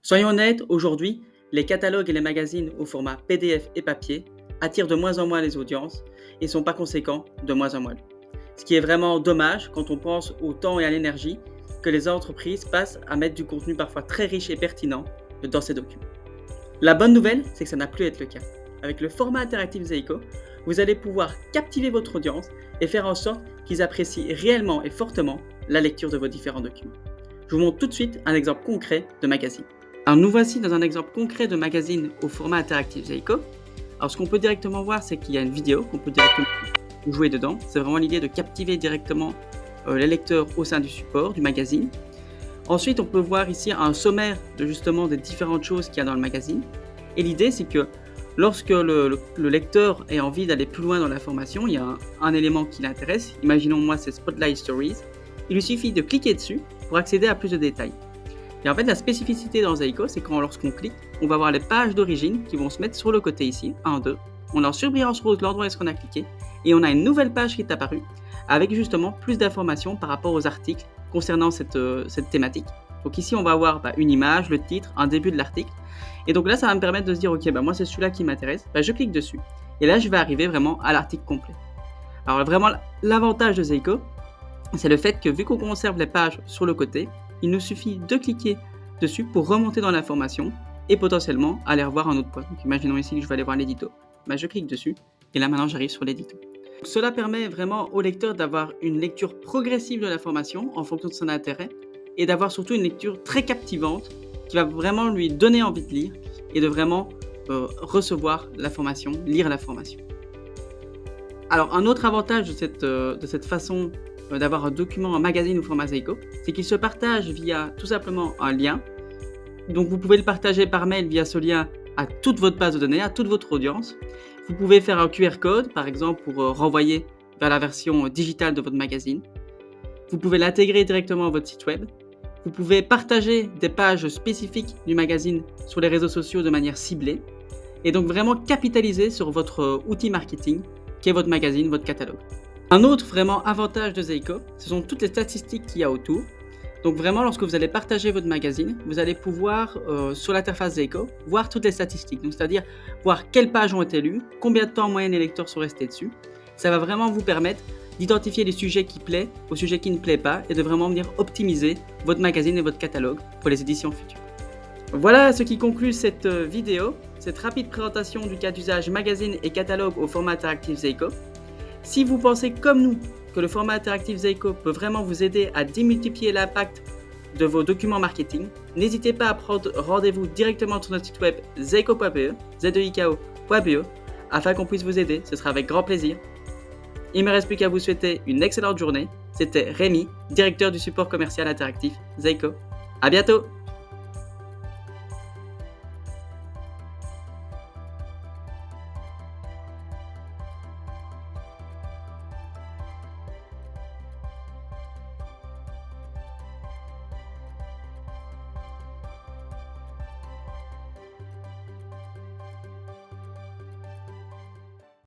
Soyons honnêtes, aujourd'hui, les catalogues et les magazines au format PDF et papier attirent de moins en moins les audiences et sont par conséquent de moins en moins lus. Ce qui est vraiment dommage quand on pense au temps et à l'énergie que les entreprises passent à mettre du contenu parfois très riche et pertinent dans ces documents. La bonne nouvelle, c'est que ça n'a plus à être le cas. Avec le format interactif Zeiko, vous allez pouvoir captiver votre audience et faire en sorte qu'ils apprécient réellement et fortement la lecture de vos différents documents. Je vous montre tout de suite un exemple concret de magazine. Alors nous voici dans un exemple concret de magazine au format interactif Zeiko. Alors ce qu'on peut directement voir, c'est qu'il y a une vidéo qu'on peut directement jouer dedans. C'est vraiment l'idée de captiver directement les lecteurs au sein du support, du magazine. Ensuite, on peut voir ici un sommaire de justement des différentes choses qu'il y a dans le magazine. Et l'idée, c'est que lorsque le lecteur a envie d'aller plus loin dans l'information, il y a un élément qui l'intéresse. Imaginons moi, c'est Spotlight Stories. Il lui suffit de cliquer dessus pour accéder à plus de détails. Et en fait, la spécificité dans Zeiko, c'est quand lorsqu'on clique, on va voir les pages d'origine qui vont se mettre sur le côté ici, 1, 2. On a en surbrillance rose l'endroit où est-ce qu'on a cliqué. Et on a une nouvelle page qui est apparue avec justement plus d'informations par rapport aux articles concernant cette thématique. Donc ici, on va avoir une image, le titre, un début de l'article. Et donc là, ça va me permettre de se dire, ok, moi c'est celui-là qui m'intéresse. Je clique dessus. Et là, je vais arriver vraiment à l'article complet. Alors vraiment, l'avantage de Zeiko, c'est le fait que vu qu'on conserve les pages sur le côté, il nous suffit de cliquer dessus pour remonter dans l'information et potentiellement aller revoir un autre point. Donc imaginons ici que je vais aller voir l'édito. Je clique dessus et là maintenant j'arrive sur l'édito. Cela permet vraiment au lecteur d'avoir une lecture progressive de l'information en fonction de son intérêt et d'avoir surtout une lecture très captivante qui va vraiment lui donner envie de lire et de vraiment recevoir l'information, lire l'information. Alors un autre avantage de cette façon d'avoir un document, un magazine au format Zeiko, c'est qu'il se partage via tout simplement un lien. Donc vous pouvez le partager par mail via ce lien à toute votre base de données, à toute votre audience. Vous pouvez faire un QR code, par exemple, pour renvoyer vers la version digitale de votre magazine. Vous pouvez l'intégrer directement à votre site web. Vous pouvez partager des pages spécifiques du magazine sur les réseaux sociaux de manière ciblée. Et donc vraiment capitaliser sur votre outil marketing, qui est votre magazine, votre catalogue. Un autre vraiment avantage de Zeiko, ce sont toutes les statistiques qu'il y a autour. Donc vraiment, lorsque vous allez partager votre magazine, vous allez pouvoir, sur l'interface Zeiko, voir toutes les statistiques. Donc c'est-à-dire voir quelles pages ont été lues, combien de temps en moyenne les lecteurs sont restés dessus. Ça va vraiment vous permettre d'identifier les sujets qui plaisent aux sujets qui ne plaisent pas et de vraiment venir optimiser votre magazine et votre catalogue pour les éditions futures. Voilà ce qui conclut cette vidéo, cette rapide présentation du cas d'usage magazine et catalogue au format interactif Zeiko. Si vous pensez comme nous que le format interactif Zeiko peut vraiment vous aider à démultiplier l'impact de vos documents marketing, n'hésitez pas à prendre rendez-vous directement sur notre site web zeiko.be, zeiko.be, afin qu'on puisse vous aider, ce sera avec grand plaisir. Il ne me reste plus qu'à vous souhaiter une excellente journée. C'était Rémi, directeur du support commercial interactif Zeiko. À bientôt!